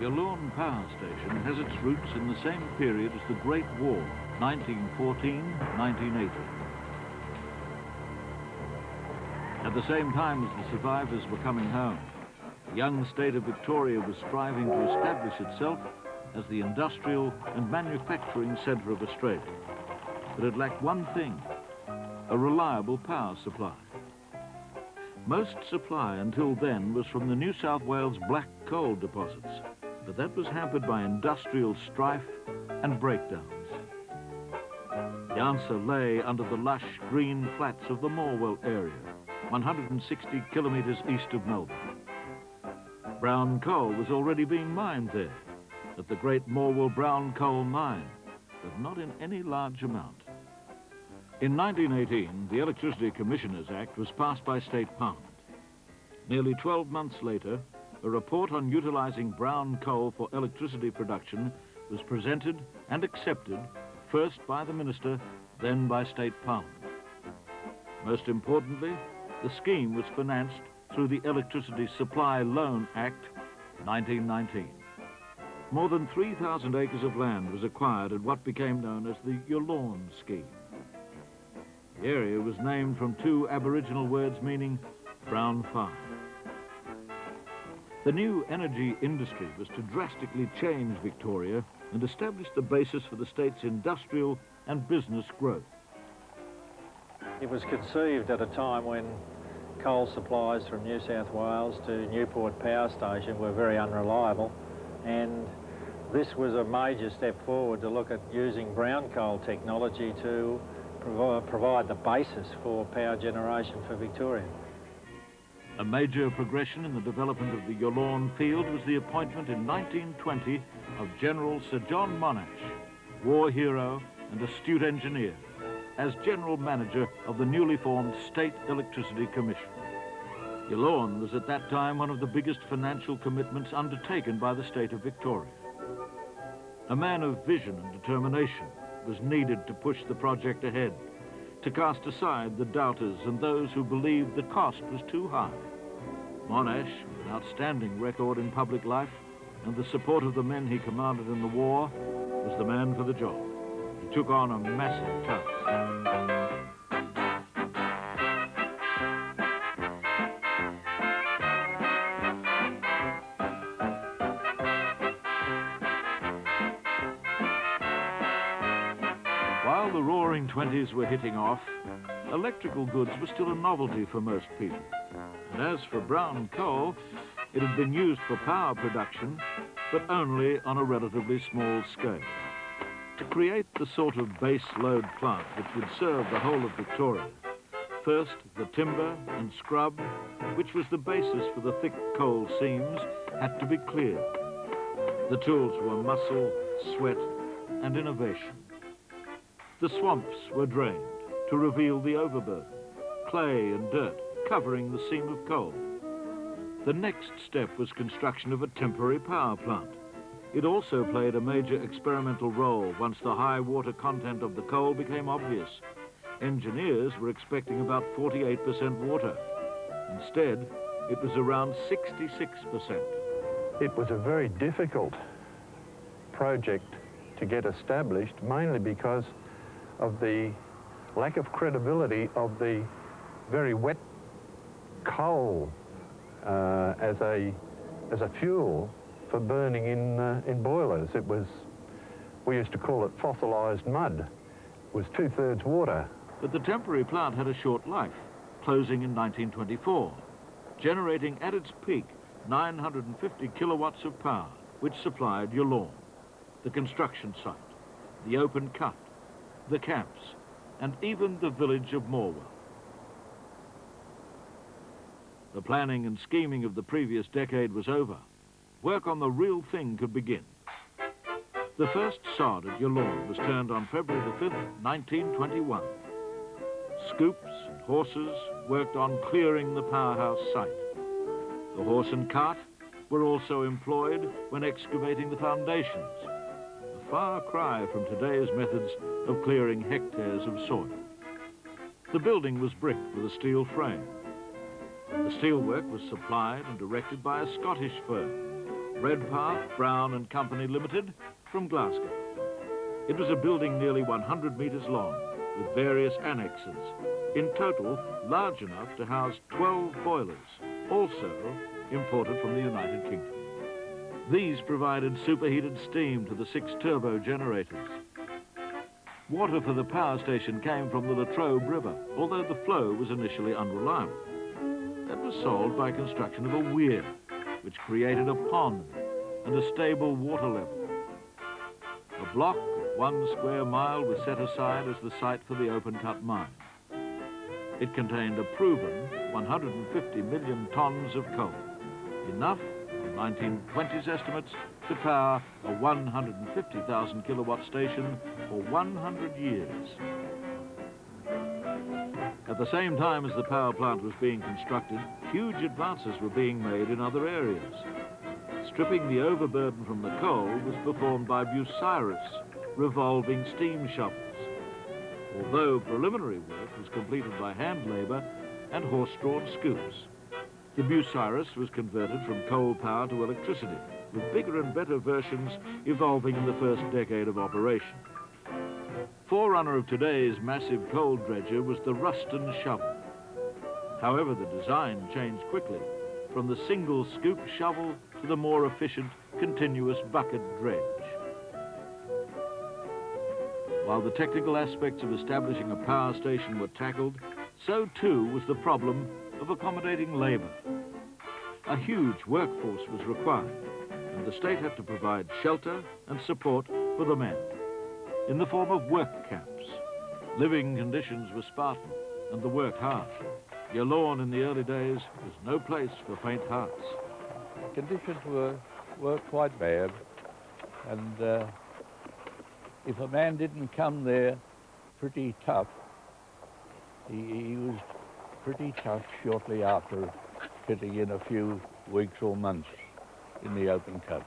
Yallourn Power Station has its roots in the same period as the Great War, 1914-1918. At the same time as the survivors were coming home, the young state of Victoria was striving to establish itself as the industrial and manufacturing centre of Australia. But it lacked one thing: a reliable power supply. Most supply until then was from the New South Wales black coal deposits, but that was hampered by industrial strife and breakdowns. The answer lay under the lush green flats of the Morwell area, 160 kilometres east of Melbourne. Brown coal was already being mined there, at the great Morwell Brown Coal Mine, but not in any large amount. In 1918, the Electricity Commissioners Act was passed by State Parliament. Nearly 12 months later, a report on utilising brown coal for electricity production was presented and accepted, first by the Minister, then by State Parliament. Most importantly, the scheme was financed through the Electricity Supply Loan Act, 1919. More than 3,000 acres of land was acquired at what became known as the Yallourn scheme. The area was named from two Aboriginal words meaning brown fire. The new energy industry was to drastically change Victoria and establish the basis for the state's industrial and business growth. It was conceived at a time when coal supplies from New South Wales to Newport Power Station were very unreliable, and this was a major step forward to look at using brown coal technology to provide the basis for power generation for Victoria. A major progression in the development of the Yallourn field was the appointment in 1920 of General Sir John Monash, war hero and astute engineer, as General Manager of the newly formed State Electricity Commission. Yallourn was at that time one of the biggest financial commitments undertaken by the state of Victoria. A man of vision and determination was needed to push the project ahead, to cast aside the doubters and those who believed the cost was too high. Monash, with an outstanding record in public life and the support of the men he commanded in the war, was the man for the job. He took on a massive task. While the roaring 20s were hitting off, electrical goods were still a novelty for most people. And as for brown coal, it had been used for power production, but only on a relatively small scale. To create the sort of base load plant which would serve the whole of Victoria, first the timber and scrub, which was the basis for the thick coal seams, had to be cleared. The tools were muscle, sweat, and innovation. The swamps were drained to reveal the overburden, clay and dirt covering the seam of coal. The next step was construction of a temporary power plant. It also played a major experimental role once the high water content of the coal became obvious. Engineers were expecting about 48% water. Instead, it was around 66%. It was a very difficult project to get established, mainly because of the lack of credibility of the very wet coal as a fuel for burning in boilers. We used to call it fossilised mud. It was 2/3 water. But the temporary plant had a short life, closing in 1924, generating at its peak 950 kilowatts of power, which supplied Yallourn, the construction site, the open cut, the camps, and even the village of Morwell. The planning and scheming of the previous decade was over. Work on the real thing could begin. The first sod at Yallourn was turned on February the 5th, 1921. Scoops and horses worked on clearing the powerhouse site. The horse and cart were also employed when excavating the foundations, a far cry from today's methods of clearing hectares of soil. The building was bricked with a steel frame. The steelwork was supplied and directed by a Scottish firm. Redpath, Brown and Company Limited, from Glasgow. It was a building nearly 100 metres long, with various annexes, in total large enough to house 12 boilers, also imported from the United Kingdom. These provided superheated steam to the 6 turbo generators. Water for the power station came from the Latrobe River, although the flow was initially unreliable. That was solved by construction of a weir, which created a pond and a stable water level. A block of 1 square mile was set aside as the site for the open-cut mine. It contained a proven 150 million tonnes of coal, enough, on 1920s estimates, to power a 150,000 kilowatt station for 100 years. At the same time as the power plant was being constructed, huge advances were being made in other areas. Stripping the overburden from the coal was performed by Bucyrus, revolving steam shovels, although preliminary work was completed by hand labour and horse-drawn scoops. The Bucyrus was converted from coal power to electricity, with bigger and better versions evolving in the first decade of operation. Forerunner of today's massive coal dredger was the Ruston shovel. However, the design changed quickly, from the single scoop shovel to the more efficient continuous bucket dredge. While the technical aspects of establishing a power station were tackled, so too was the problem of accommodating labour. A huge workforce was required, and the state had to provide shelter and support for the men, in the form of work camps. Living conditions were Spartan and the work hard. Yallourn in the early days was no place for faint hearts. Conditions were quite bad, and if a man didn't come there pretty tough, he was pretty tough shortly after fitting in a few weeks or months in the open cut.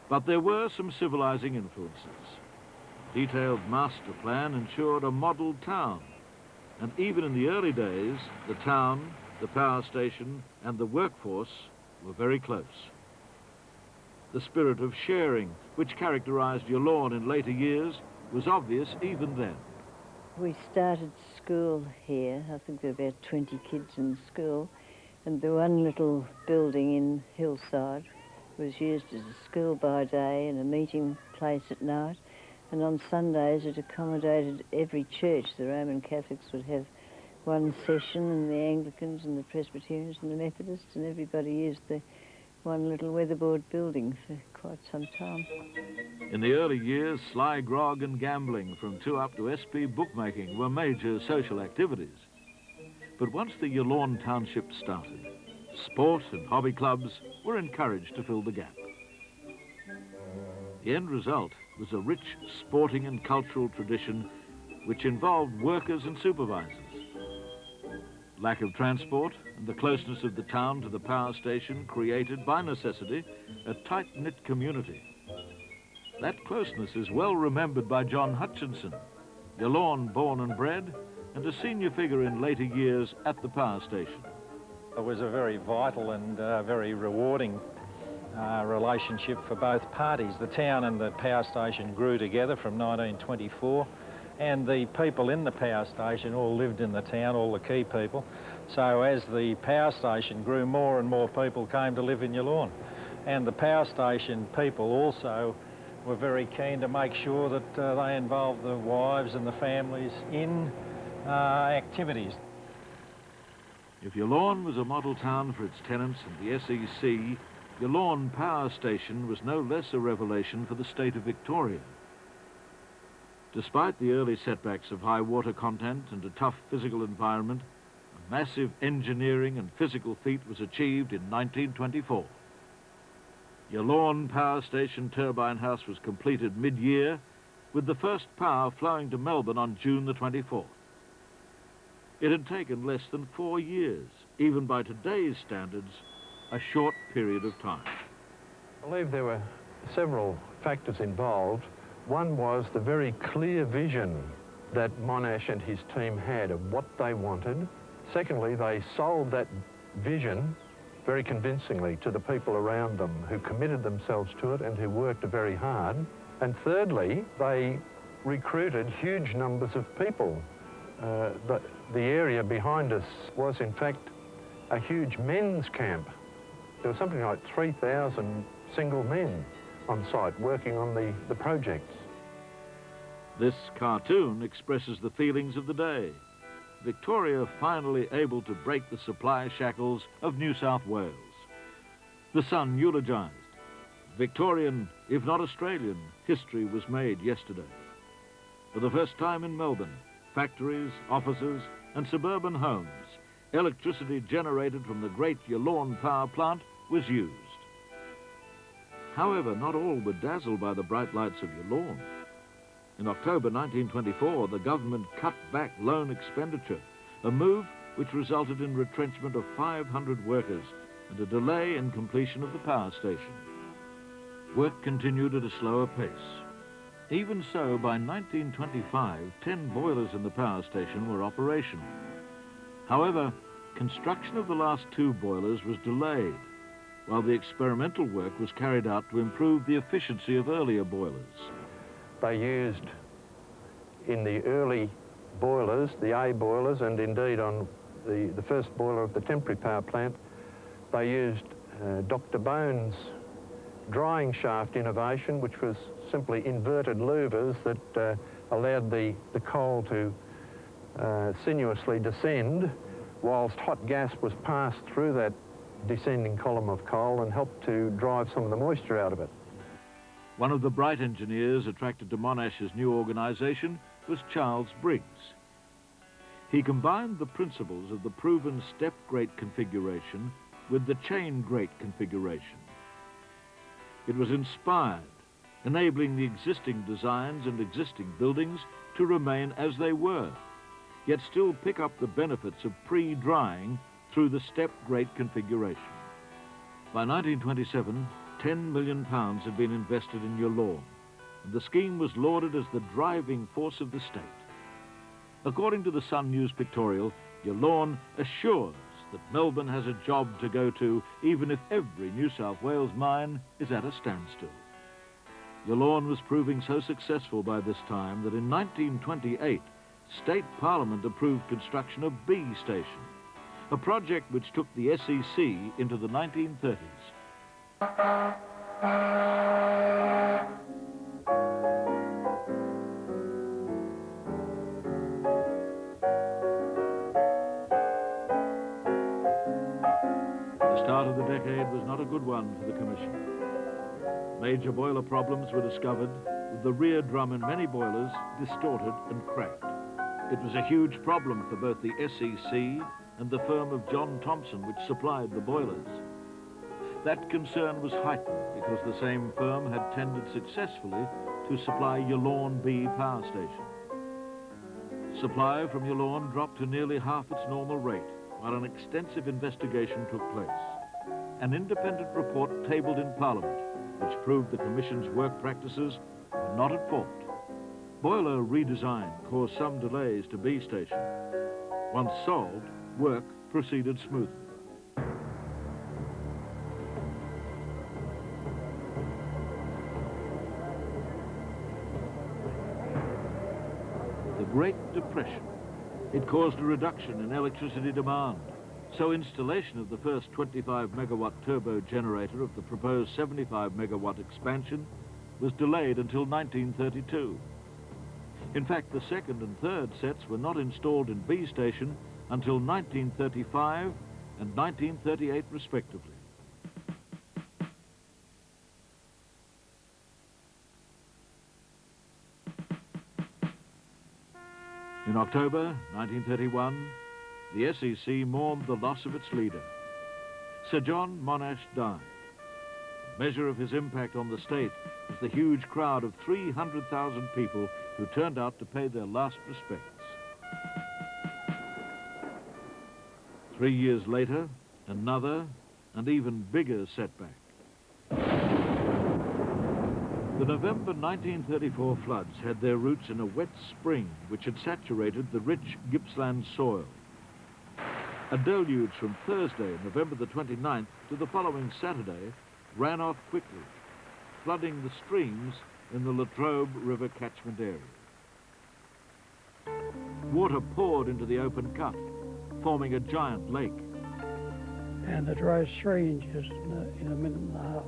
But there were some civilizing influences. A detailed master plan ensured a model town, and even in the early days, the town, the power station and the workforce were very close. The spirit of sharing, which characterized Yallourn in later years, was obvious even then. We started school here. I think there were about 20 kids in school, and the one little building in Hillside was used as a school by day and a meeting place at night, and on Sundays it accommodated every church. The Roman Catholics would have one session, and the Anglicans and the Presbyterians and the Methodists, and everybody used the one little weatherboard building for quite some time. In the early years, sly grog and gambling from 2 up to SP bookmaking were major social activities. But once the Yallourn township started, sport and hobby clubs were encouraged to fill the gap. The end result was a rich sporting and cultural tradition which involved workers and supervisors. Lack of transport and the closeness of the town to the power station created, by necessity, a tight-knit community. That closeness is well remembered by John Hutchinson, Yallourn born and bred, and a senior figure in later years at the power station. It was a very vital and very rewarding relationship for both parties. The town and the power station grew together from 1924, and the people in the power station all lived in the town, all the key people. So as the power station grew, more and more people came to live in Yallourn. And the power station people also were very keen to make sure that they involved the wives and the families in activities. If Yallourn was a model town for its tenants and the SEC, Yallourn Power Station was no less a revelation for the state of Victoria. Despite the early setbacks of high water content and a tough physical environment, a massive engineering and physical feat was achieved in 1924. Yallourn Power Station turbine house was completed mid-year, with the first power flowing to Melbourne on June the 24th. It had taken less than 4 years, even by today's standards, a short period of time. I believe there were several factors involved. One was the very clear vision that Monash and his team had of what they wanted. Secondly, they sold that vision very convincingly to the people around them who committed themselves to it and who worked very hard. And thirdly, they recruited huge numbers of people. The area behind us was in fact a huge men's camp. There was something like 3,000 single men on site working on the projects. This cartoon expresses the feelings of the day. Victoria finally able to break the supply shackles of New South Wales. The Sun eulogised. Victorian, if not Australian, history was made yesterday. For the first time in Melbourne, factories, offices and suburban homes, electricity generated from the great Yallourn power plant was used. However, not all were dazzled by the bright lights of Yallourn. In October 1924, the government cut back loan expenditure, a move which resulted in retrenchment of 500 workers and a delay in completion of the power station. Work continued at a slower pace. Even so, by 1925, 10 boilers in the power station were operational. However, construction of the last 2 boilers was delayed, while the experimental work was carried out to improve the efficiency of earlier boilers. They used, in the early boilers, the A boilers, and indeed on the first boiler of the temporary power plant, they used Dr. Bone's drying shaft innovation, which was simply inverted louvers that allowed the coal to sinuously descend whilst hot gas was passed through that descending column of coal and helped to drive some of the moisture out of it. One of the bright engineers attracted to Monash's new organisation was Charles Briggs. He combined the principles of the proven step grate configuration with the chain grate configuration. It was inspired, enabling the existing designs and existing buildings to remain as they were, yet still pick up the benefits of pre-drying through the step grate configuration. By 1927, £10 million had been invested in Yallourn, and the scheme was lauded as the driving force of the state. According to the Sun News pictorial, Yallourn assures that Melbourne has a job to go to, even if every New South Wales mine is at a standstill. Yallourn was proving so successful by this time that in 1928, State Parliament approved construction of B Station, a project which took the SEC into the 1930s. The start of the decade was not a good one for the Commission. Major boiler problems were discovered, with the rear drum in many boilers distorted and cracked. It was a huge problem for both the SEC and the firm of John Thompson, which supplied the boilers. That concern was heightened because the same firm had tendered successfully to supply Yallourn B power station. Supply from Yallourn dropped to nearly half its normal rate, while an extensive investigation took place. An independent report tabled in Parliament, which proved the Commission's work practices were not at fault. Boiler redesign caused some delays to B station. Once solved, work proceeded smoothly. The Great Depression. It caused a reduction in electricity demand, so installation of the first 25 megawatt turbo generator of the proposed 75 megawatt expansion was delayed until 1932. In fact, the second and third sets were not installed in B station until 1935 and 1938 respectively. In October 1931, the SEC mourned the loss of its leader. Sir John Monash died. A measure of his impact on the state was the huge crowd of 300,000 people who turned out to pay their last respects. 3 years later, another and even bigger setback. The November 1934 floods had their roots in a wet spring which had saturated the rich Gippsland soil. A deluge from Thursday, November the 29th, to the following Saturday ran off quickly, flooding the streams in the Latrobe River catchment area. Water poured into the open cut, forming a giant lake. And it rose 3 inches in a minute and a half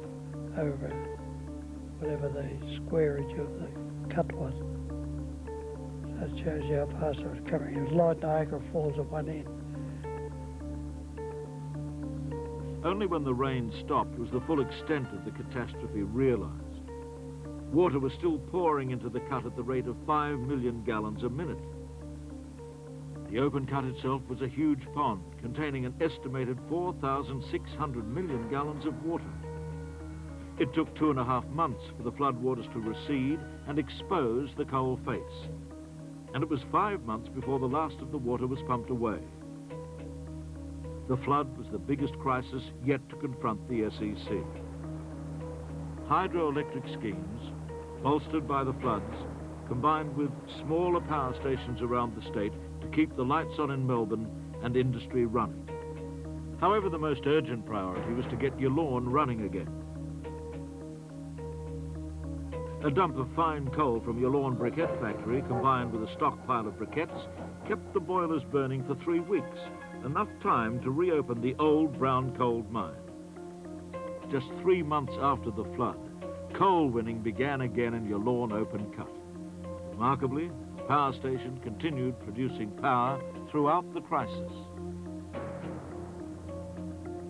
over whatever the squareage of the cut was. So it shows you how fast it was coming. It was like Niagara Falls at one end. Only when the rain stopped was the full extent of the catastrophe realized. Water was still pouring into the cut at the rate of 5 million gallons a minute. The open cut itself was a huge pond containing an estimated 4,600 million gallons of water. It took 2.5 months for the floodwaters to recede and expose the coal face. And it was 5 months before the last of the water was pumped away. The flood was the biggest crisis yet to confront the SEC. Hydroelectric schemes, bolstered by the floods, combined with smaller power stations around the state to keep the lights on in Melbourne and industry running. However, the most urgent priority was to get Yallourn running again. A dump of fine coal from Yallourn briquette factory, combined with a stockpile of briquettes, kept the boilers burning for 3 weeks, enough time to reopen the old brown coal mine. Just 3 months after the flood, coal winning began again in Yallourn open cut. Remarkably, the power station continued producing power throughout the crisis.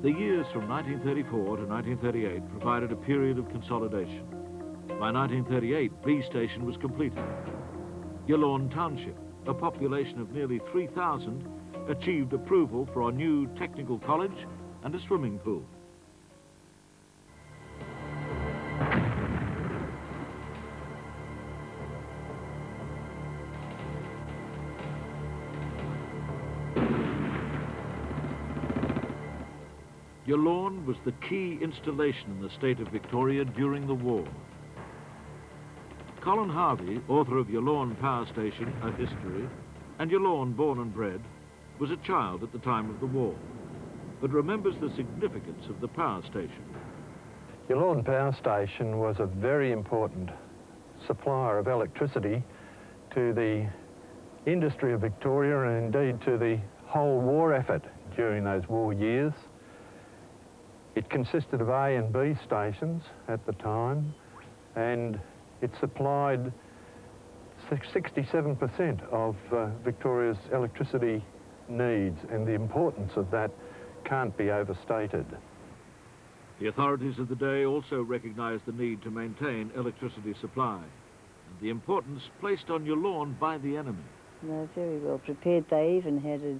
The years from 1934 to 1938 provided a period of consolidation. By 1938, B Station was completed. Yallourn Township, a population of nearly 3,000, achieved approval for a new technical college and a swimming pool. Yallourn was the key installation in the state of Victoria during the war. Colin Harvey, author of Yallourn Power Station, A History, and Yallourn Born and Bred, was a child at the time of the war, but remembers the significance of the power station. Yallourn Power Station was a very important supplier of electricity to the industry of Victoria and indeed to the whole war effort during those war years. It consisted of A and B stations at the time, and it supplied 67% of Victoria's electricity needs, and the importance of that can't be overstated. The authorities of the day also recognised the need to maintain electricity supply and the importance placed on Yallourn by the enemy. They were very well prepared. They even had a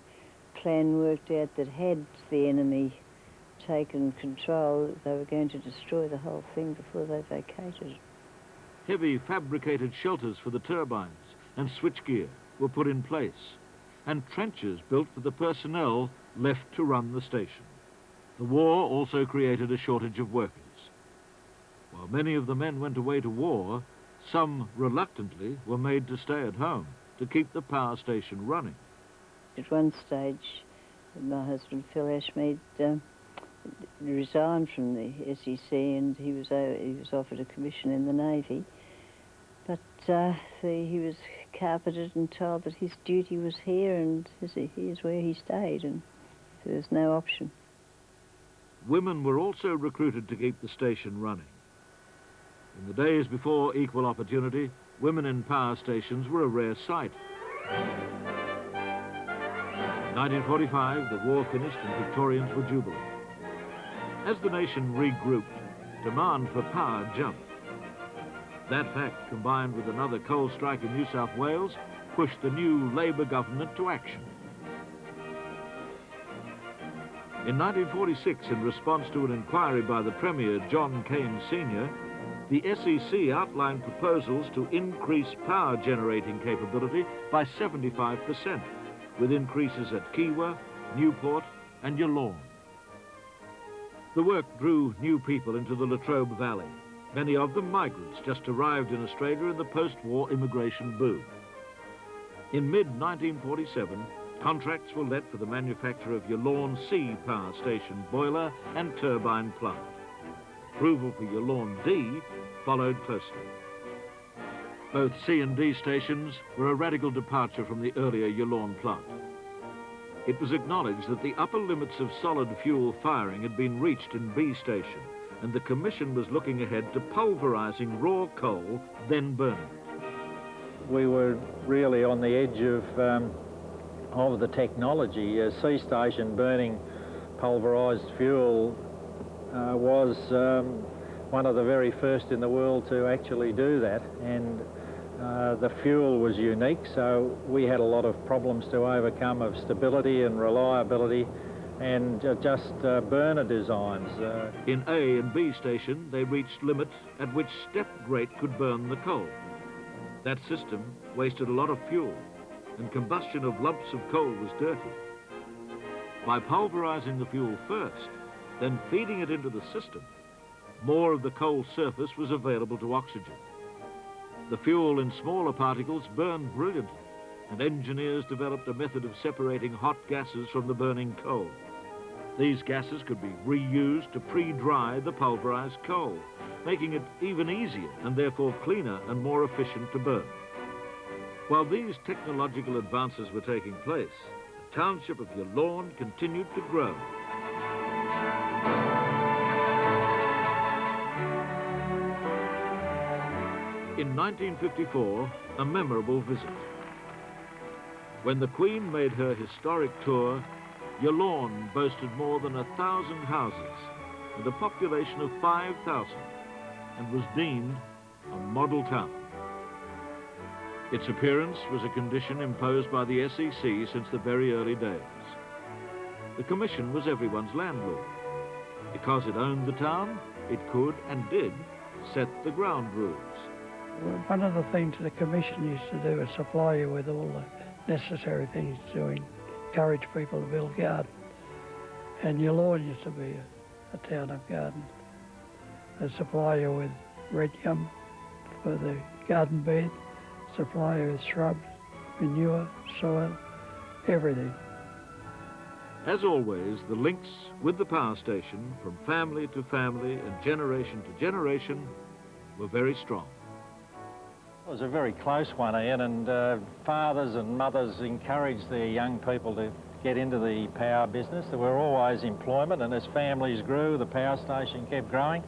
plan worked out that had the enemy taken control, they were going to destroy the whole thing before they vacated. Heavy fabricated shelters for the turbines and switchgear were put in place, and trenches built for the personnel left to run the station. The war also created a shortage of workers. While many of the men went away to war, some reluctantly were made to stay at home to keep the power station running. At one stage, my husband, Phil Ashmead, resigned from the SEC, and he was offered a commission in the Navy. But he was carpeted and told that his duty was here, and here's where he stayed, and there was no option. Women were also recruited to keep the station running. In the days before equal opportunity, women in power stations were a rare sight. In 1945, the war finished and Victorians were jubilant. As the nation regrouped, demand for power jumped. That fact, combined with another coal strike in New South Wales, pushed the new Labor government to action. In 1946, in response to an inquiry by the Premier, John Cain Sr., the SEC outlined proposals to increase power generating capability by 75%, with increases at Kiwa, Newport and Yallourn. The work drew new people into the Latrobe Valley, many of them migrants just arrived in Australia in the post-war immigration boom. In mid-1947, Contracts were let for the manufacture of Yallourn C power station boiler and turbine plant. Approval for Yallourn D followed closely. Both C and D stations were a radical departure from the earlier Yallourn plant. It was acknowledged that the upper limits of solid fuel firing had been reached in B station, and the Commission was looking ahead to pulverising raw coal, then burning it. We were really on the edge of the technology. C station burning pulverised fuel was one of the very first in the world to actually do that, and the fuel was unique, so we had a lot of problems to overcome of stability and reliability and just burner designs. In A and B station, they reached limits at which step grate could burn the coal. That system wasted a lot of fuel, and combustion of lumps of coal was dirty. By pulverising the fuel first, then feeding it into the system, more of the coal surface was available to oxygen. The fuel in smaller particles burned brilliantly, and engineers developed a method of separating hot gases from the burning coal. These gases could be reused to pre-dry the pulverised coal, making it even easier and therefore cleaner and more efficient to burn. While these technological advances were taking place, the township of Yallourn continued to grow. In 1954, a memorable visit. When the Queen made her historic tour, Yallourn boasted more than 1,000 houses and a population of 5,000 and was deemed a model town. Its appearance was a condition imposed by the SEC since the very early days. The Commission was everyone's landlord. Because it owned the town, it could and did set the ground rules. One of the things the Commission used to do is supply you with all the necessary things to encourage people to build gardens. And Yallourn used to be a town of gardens. They supply you with red gum for the garden bed, supply you with shrubs, manure, soil, everything. As always, the links with the power station from family to family and generation to generation were very strong. It was a very close one, Ian, and fathers and mothers encouraged their young people to get into the power business. There were always employment, and as families grew, the power station kept growing.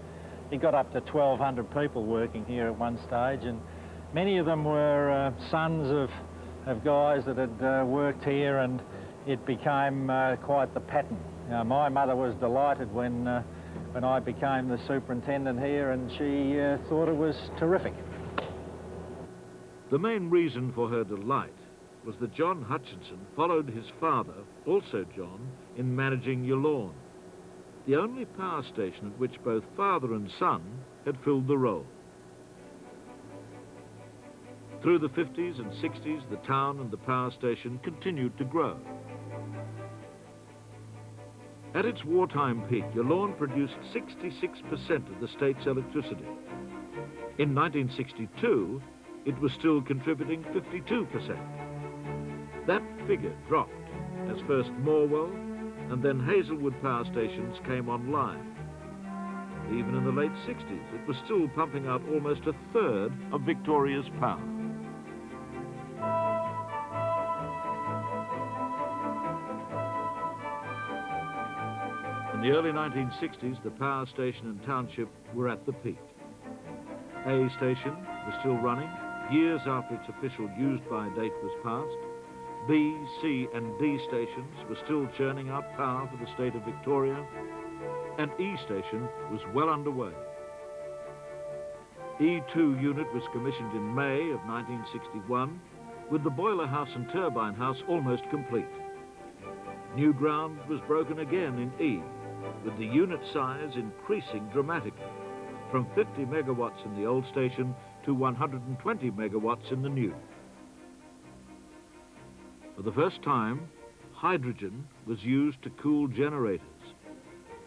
It got up to 1,200 people working here at one stage, and many of them were sons of guys that had worked here, and it became quite the pattern. My mother was delighted when I became the superintendent here, and she thought it was terrific. The main reason for her delight was that John Hutchinson followed his father, also John, in managing Yallourn, the only power station at which both father and son had filled the role. Through the 50s and 60s, the town and the power station continued to grow. At its wartime peak, Yallourn produced 66% of the state's electricity. In 1962, it was still contributing 52%. That figure dropped as first Morwell and then Hazelwood power stations came online. Even in the late 60s, it was still pumping out almost a third of Victoria's power. In the early 1960s, the power station and township were at the peak. A station was still running years after its official used-by date was passed. B, C and D stations were still churning out power for the state of Victoria, and E station was well underway. E2 unit was commissioned in May of 1961, with the boiler house and turbine house almost complete. New ground was broken again in E, with the unit size increasing dramatically, from 50 megawatts in the old station to 120 megawatts in the new. For the first time, hydrogen was used to cool generators,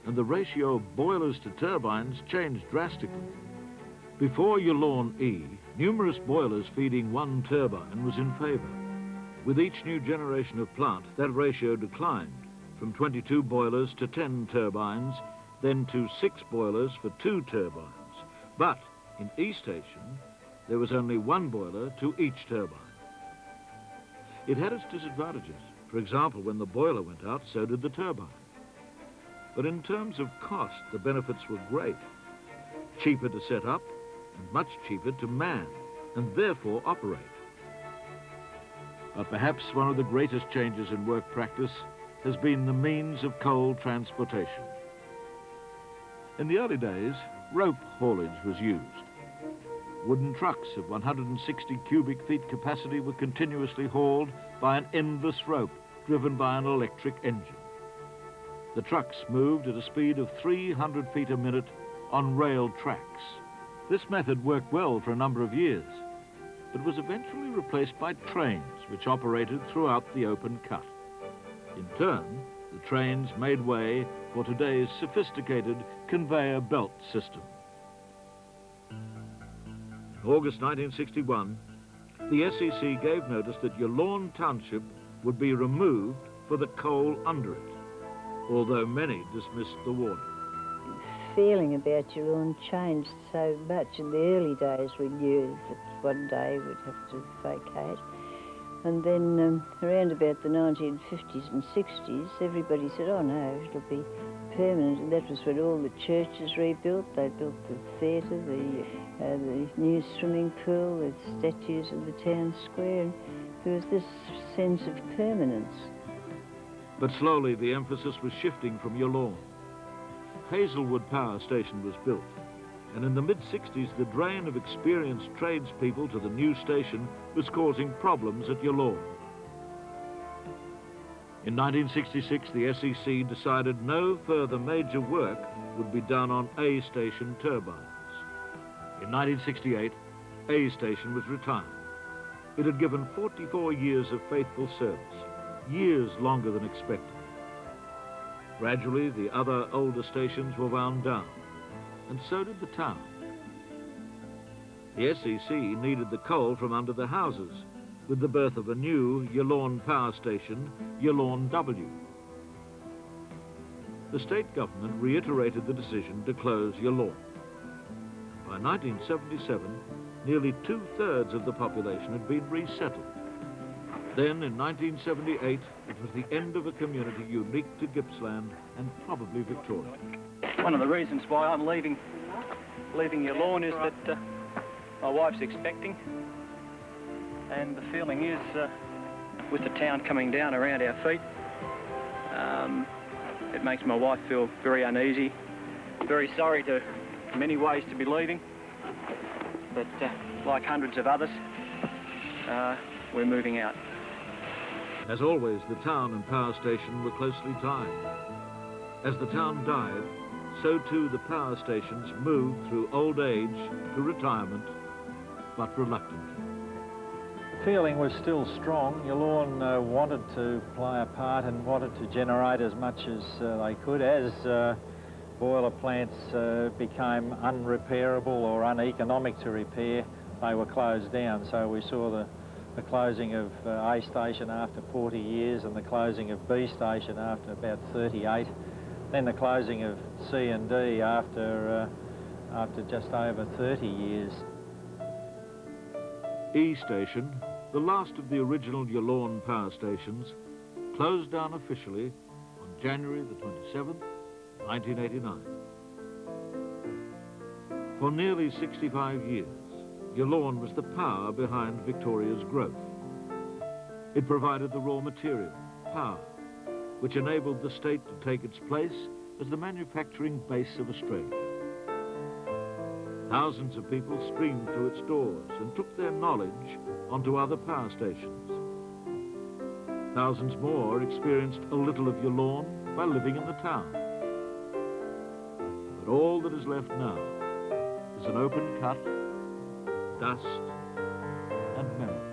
and the ratio of boilers to turbines changed drastically. Before Yallourn E, numerous boilers feeding one turbine was in favour. With each new generation of plant, that ratio declined from 22 boilers to 10 turbines, then to 6 boilers for 2 turbines. But in E Station, there was only 1 boiler to each turbine. It had its disadvantages. For example, when the boiler went out, so did the turbine. But in terms of cost, the benefits were great. Cheaper to set up and much cheaper to man and therefore operate. But perhaps one of the greatest changes in work practice has been the means of coal transportation. In the early days, rope haulage was used. Wooden trucks of 160 cubic feet capacity were continuously hauled by an endless rope driven by an electric engine. The trucks moved at a speed of 300 feet a minute on rail tracks. This method worked well for a number of years, but was eventually replaced by trains which operated throughout the open cut. In turn, the trains made way for today's sophisticated conveyor belt system. In August 1961, the SEC gave notice that Yallourn Township would be removed for the coal under it, although many dismissed the warning. The feeling about Yallourn changed so much. In the early days we knew that one day we'd have to vacate. And then around about the 1950s and 60s, everybody said, oh no, it'll be permanent. And that was when all the churches rebuilt. They built the theatre, the new swimming pool, the statues of the town square. And there was this sense of permanence. But slowly the emphasis was shifting from Yallourn. Hazelwood Power Station was built, and in the mid-60s the drain of experienced tradespeople to the new station was causing problems at Yallourn. In 1966 the SEC decided no further major work would be done on A Station turbines. In 1968, A Station was retired. It had given 44 years of faithful service, years longer than expected. Gradually, the other older stations were wound down, and so did the town. The SEC needed the coal from under the houses, with the birth of a new Yallourn power station, Yallourn W. The state government reiterated the decision to close Yallourn. By 1977, nearly 2/3 of the population had been resettled. Then, in 1978, it was the end of a community unique to Gippsland and probably Victoria. One of the reasons why I'm leaving Yallourn is that my wife's expecting, and the feeling is, with the town coming down around our feet, it makes my wife feel very uneasy, very sorry in many ways to be leaving, but like hundreds of others, we're moving out. As always, the town and power station were closely tied. As the town died, so too the power stations moved through old age to retirement, but reluctantly. The feeling was still strong. Yallourn wanted to play a part and wanted to generate as much as they could. As boiler plants became unrepairable or uneconomic to repair, they were closed down. So we saw the closing of A Station after 40 years and the closing of B Station after about 38. Then the closing of C and D after just over 30 years. E Station, the last of the original Yallourn power stations, closed down officially on January the 27th, 1989. For nearly 65 years, Yallourn was the power behind Victoria's growth. It provided the raw material, power, which enabled the state to take its place as the manufacturing base of Australia. Thousands of people streamed through its doors and took their knowledge onto other power stations. Thousands more experienced a little of Yallourn by living in the town. But all that is left now is an open cut, dust and memory.